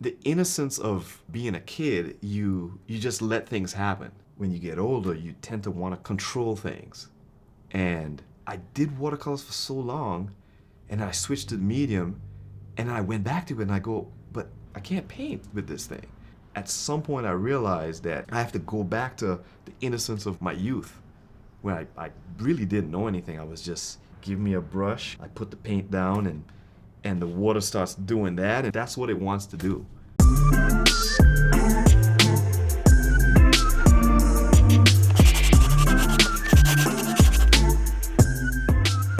the innocence of being a kid, you just let things happen. When you get older, you tend to want to control things. And I did watercolors for so long, and I switched to the medium, and then I went back to it and I go, but I can't paint with this thing. At some point I realized that I have to go back to the innocence of my youth, when I really didn't know anything. I was just, give me a brush, I put the paint down, and the water starts doing that, and that's what it wants to do.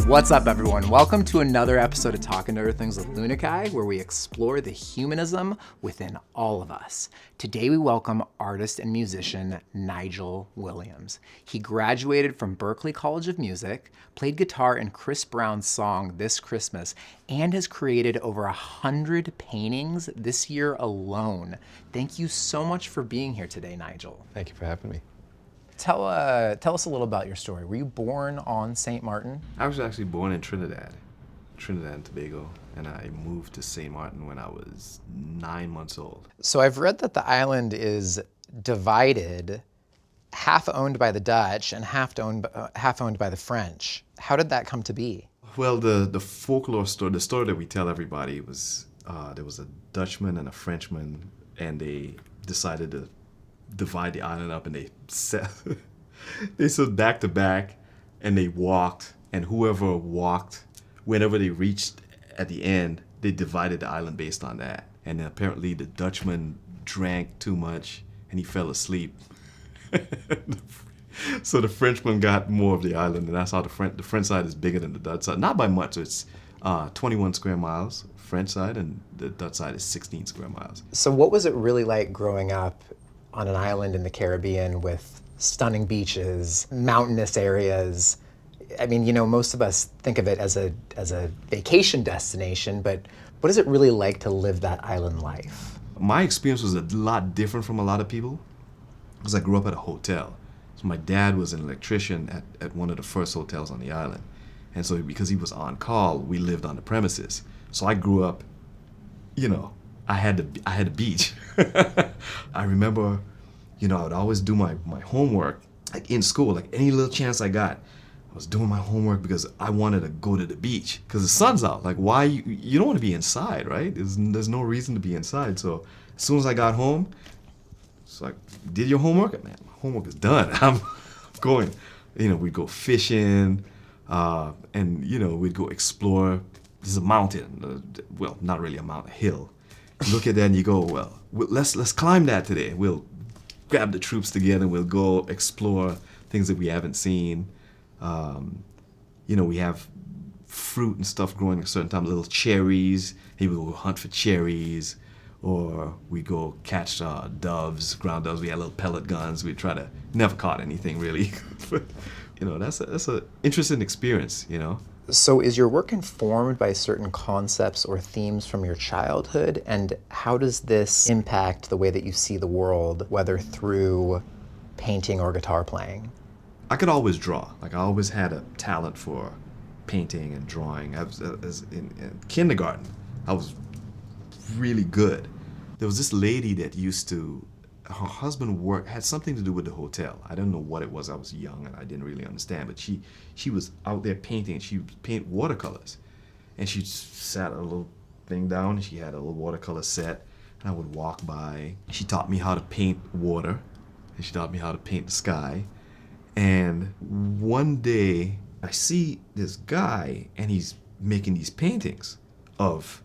What's up, everyone? Welcome to another episode of Talking to Other Things with Lunakye, where we explore the humanism within all of us. Today we welcome artist and musician Nigel Williams. He graduated from Berklee College of Music, played guitar in Chris Brown's song This Christmas, and has created over 100 paintings this year alone. Thank you so much for being here today, Nigel. Thank you for having me. Tell us a little about your story. Were you born on St. Martin? I was actually born in Trinidad and Tobago, and I moved to St. Martin when I was 9 months old. So I've read that the island is divided, half owned by the Dutch and half owned by the French. How did that come to be? Well, the folklore story, the story that we tell everybody was there was a Dutchman and a Frenchman, and they decided to divide the island up, and they stood back to back, and they walked, and whoever walked, whenever they reached at the end, they divided the island based on that. And then apparently the Dutchman drank too much and he fell asleep. So the Frenchman got more of the island, and that's how the French side is bigger than the Dutch side. Not by much. It's 21 square miles French side, and the Dutch side is 16 square miles. So what was it really like growing up on an island in the Caribbean with stunning beaches, mountainous areas? I mean, you know, most of us think of it as a vacation destination, but what is it really like to live that island life? My experience was a lot different from a lot of people, because I grew up at a hotel. So my dad was an electrician at one of the first hotels on the island. And so because he was on call, we lived on the premises. So I grew up, you know, I had the beach. I remember, you know, I would always do my homework, like in school, like any little chance I got, I was doing my homework because I wanted to go to the beach because the sun's out. Like, why? You don't want to be inside, right? There's no reason to be inside. So as soon as I got home, it's like, did your homework? Man, my homework is done. I'm going. You know, we'd go fishing, and, you know, we'd go explore. There's a mountain, well, not really a mountain, a hill. You look at that and you go, well, let's climb that today. We'll grab the troops together and we'll go explore things that we haven't seen. You know, we have fruit and stuff growing at certain times, little cherries. Maybe we'll go hunt for cherries, or we go catch doves, ground doves. We had little pellet guns. We never caught anything really. But, you know, that's a interesting experience, you know. So is your work informed by certain concepts or themes from your childhood? And how does this impact the way that you see the world, whether through painting or guitar playing? I could always draw. Like, I always had a talent for painting and drawing. In kindergarten, I was really good. There was this lady that her husband had something to do with the hotel. I don't know what it was. I was young and I didn't really understand, but she was out there painting. She would paint watercolors, and she sat a little thing down, and she had a little watercolor set, and I would walk by. She taught me how to paint water, and she taught me how to paint the sky. And one day I see this guy, and he's making these paintings of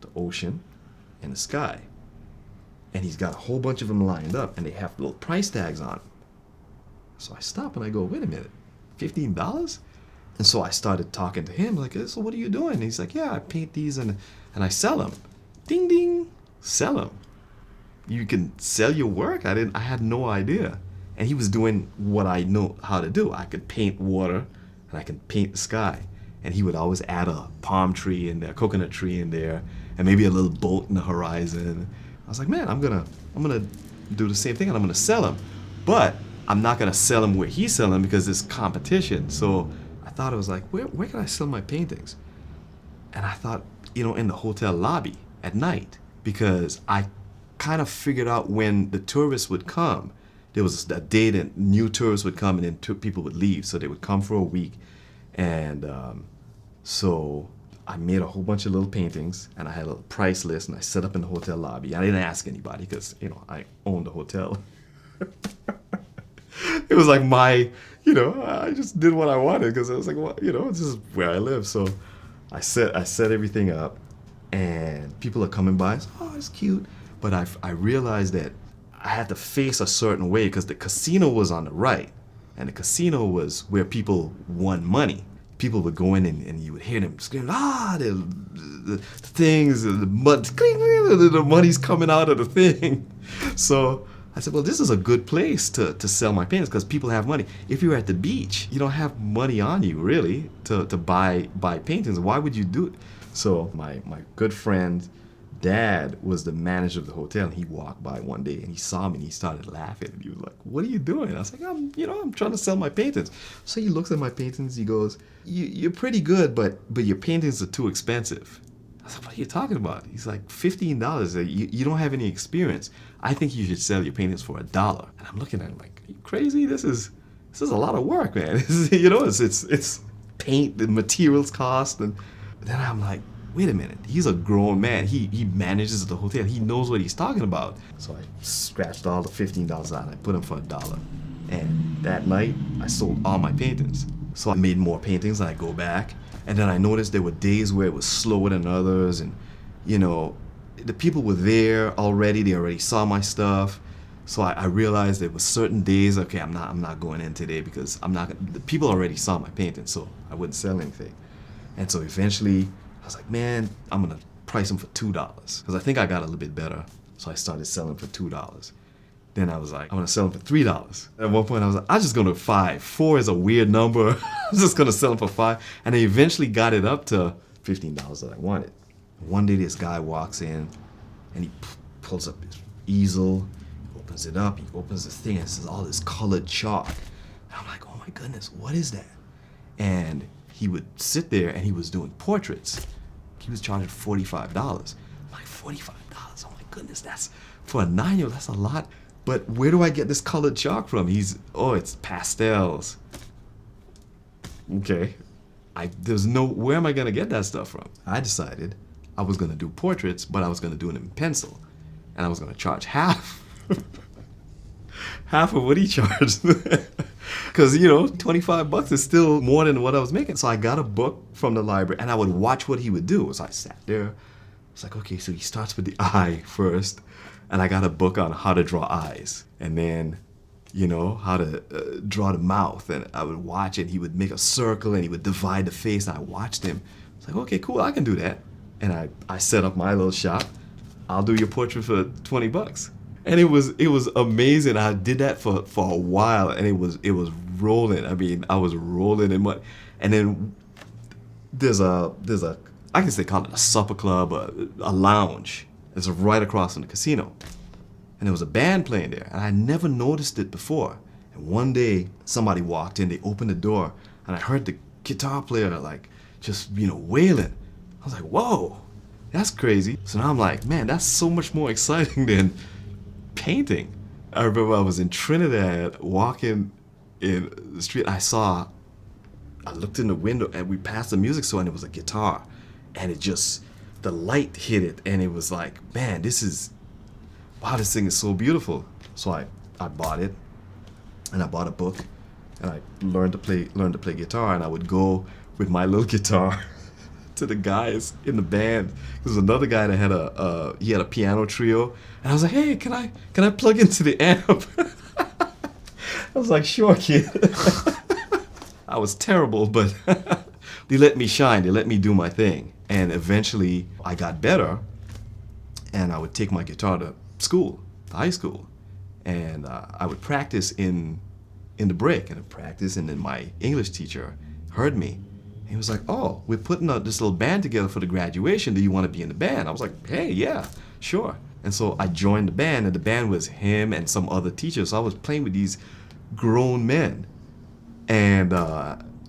the ocean and the sky. And he's got a whole bunch of them lined up, and they have little price tags on them. So I stop and I go, wait a minute, $15? And so I started talking to him, like, so what are you doing? And he's like, yeah, I paint these and I sell them. Ding, ding, sell them. You can sell your work? I had no idea. And he was doing what I know how to do. I could paint water, and I could paint the sky. And he would always add a palm tree in there, coconut tree in there, and maybe a little boat in the horizon. I was like, man, I'm gonna do the same thing, and I'm gonna sell them. But I'm not gonna sell them where he's selling because it's competition. So I thought, it was like, where can I sell my paintings? And I thought, you know, in the hotel lobby at night. because I kind of figured out when the tourists would come. There was a day that new tourists would come and then people would leave. So they would come for a week. And so I made a whole bunch of little paintings, and I had a price list, and I set up in the hotel lobby. I didn't ask anybody because, I owned the hotel. It was like I just did what I wanted because I was like, well, this is where I live. So I set everything up, and people are coming by. So, oh, it's cute. But I realized that I had to face a certain way because the casino was on the right, and the casino was where people won money. People would go in and you would hear them screaming, the things, the mud, the money's coming out of the thing. So I said, well, this is a good place to sell my paintings because people have money. If you're at the beach, you don't have money on you, really, to buy paintings. Why would you do it? So my good friend, Dad, was the manager of the hotel, and he walked by one day and he saw me and he started laughing, and he was like, what are you doing? I was like, I'm trying to sell my paintings. So he looks at my paintings, he goes, you're pretty good, but your paintings are too expensive. I was like, what are you talking about? He's like, $15. You don't have any experience. I think you should sell your paintings for $1. And I'm looking at him like, are you crazy? This is a lot of work, man. It's paint, the materials cost, and then I'm like, wait a minute, he's a grown man. He manages the hotel. He knows what he's talking about. So I scratched all the $15 out. I put them for $1. And that night, I sold all my paintings. So I made more paintings, and I go back. And then I noticed there were days where it was slower than others. And, the people were there already. They already saw my stuff. So I realized there were certain days, okay, I'm not going in today because the people already saw my paintings, so I wouldn't sell anything. And so eventually, I was like, man, I'm going to price them for $2 because I think I got a little bit better. So I started selling for $2. Then I was like, I'm going to sell them for $3. At one point, I was like, I'm just going to 5. 4 is a weird number. I'm just going to sell them for 5. And I eventually got it up to $15 that I wanted. One day, this guy walks in, and he pulls up his easel, he opens it up, he opens the thing, and it says all this colored chalk. And I'm like, oh my goodness, what is that? And he would sit there, and he was doing portraits. He was charging $45. I'm like, $45? Oh my goodness, that's, for a 9-year-old, that's a lot. But where do I get this colored chalk from? It's pastels. Okay. Where am I going to get that stuff from? I decided I was going to do portraits, but I was going to do it in pencil. And I was going to charge half. Half of what he charged. Because, $25 is still more than what I was making. So I got a book from the library, and I would watch what he would do. So I sat there. It's like, okay, so he starts with the eye first. And I got a book on how to draw eyes. And then, how to draw the mouth. And I would watch it. He would make a circle, and he would divide the face. And I watched him. It's like, okay, cool, I can do that. And I set up my little shop. I'll do your portrait for $20. And it was amazing. I did that for a while, and it was rolling. I mean, I was rolling in money. And then there's a I guess they call it a supper club, a lounge. It's right across from the casino. And there was a band playing there, and I never noticed it before. And one day, somebody walked in, they opened the door, and I heard the guitar player just wailing. I was like, whoa, that's crazy. So now I'm like, man, that's so much more exciting than painting. I remember I was in Trinidad walking in the street. I looked in the window, and we passed the music store, and it was a guitar. And the light hit it, and it was like, man, this thing is so beautiful. So I bought it, and I bought a book, and I learned to play guitar, and I would go with my little guitar to the guys in the band. There was another guy that had a piano trio, and I was like, hey, can I plug into the amp? I was like, sure, kid. I was terrible, but they let me shine. They let me do my thing. And eventually, I got better, and I would take my guitar to school, to high school, and I would practice in the break, and then my English teacher heard me. He was like, oh, we're putting this little band together for the graduation. Do you want to be in the band? I was like, hey, yeah, sure. And so I joined the band, and the band was him and some other teachers. So I was playing with these grown men, and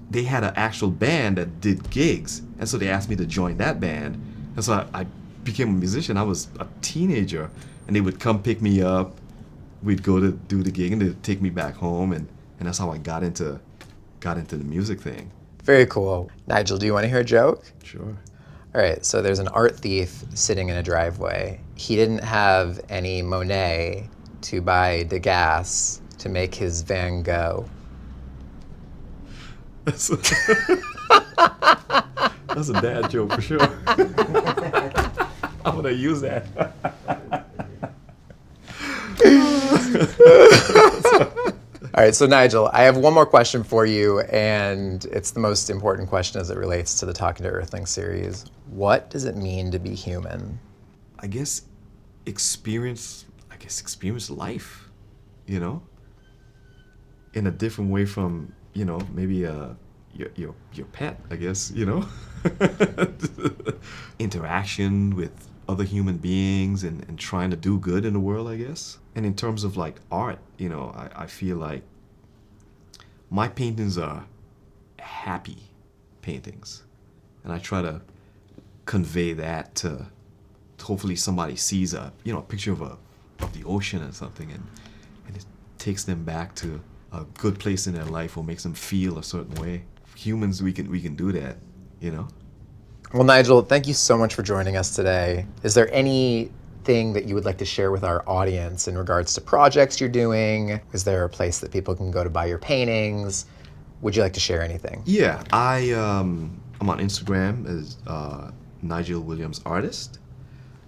they had an actual band that did gigs. And so they asked me to join that band. And so I became a musician, I was a teenager, and they would come pick me up. We'd go to do the gig, and they'd take me back home, and that's how I got into the music thing. Very cool. Nigel, do you want to hear a joke? Sure. All right, so there's an art thief sitting in a driveway. He didn't have any Monet to buy the gas to make his van go. That's a dad joke for sure. I'm gonna use that. All right, so Nigel, I have one more question for you, and it's the most important question as it relates to the Talking to Earthlings series. What does it mean to be human? I guess experience life, you know, in a different way from, you know, maybe your pet, I guess, you know. Interaction with other human beings and trying to do good in the world, I guess. And in terms of like art, you know, I feel like my paintings are happy paintings. And I try to convey that to hopefully somebody sees a picture of the ocean or something, and it takes them back to a good place in their life or makes them feel a certain way. Humans, we can do that, you know. Well, Nigel, thank you so much for joining us today. Is there anything that you would like to share with our audience in regards to projects you're doing? Is there a place that people can go to buy your paintings? Would you like to share anything? Yeah, I'm on Instagram as Nigel Williams Artist.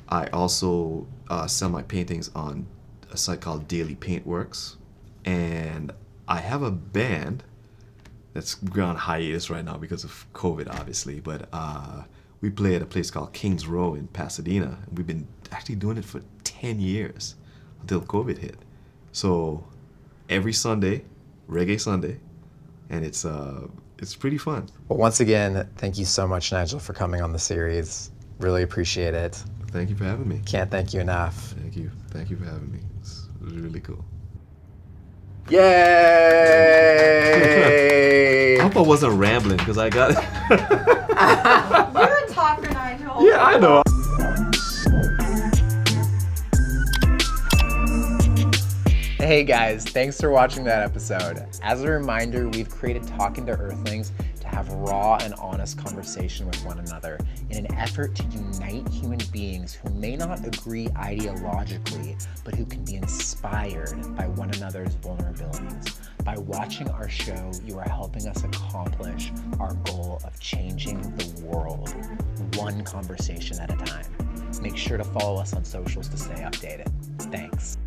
I also sell my paintings on a site called Daily Paintworks, and I have a band that's on hiatus right now because of COVID, obviously, but we play at a place called Kings Row in Pasadena, and we've been actually doing it for 10 years until COVID hit. So every Sunday, Reggae Sunday, and it's pretty fun. Well, once again, thank you so much, Nigel, for coming on the series. Really appreciate it. Thank you for having me. Can't thank you enough. Thank you for having me. It's really cool. Yay! I hope I wasn't rambling because I got it. You're a talker, Nigel. Yeah, I know. Hey guys, thanks for watching that episode. As a reminder, we've created Talking to Earthlings to have raw and honest conversation with one another in an effort to unite human beings who may not agree ideologically, but who can be inspired by one another's vulnerabilities. By watching our show, you are helping us accomplish our goal of changing the world, one conversation at a time. Make sure to follow us on socials to stay updated. Thanks.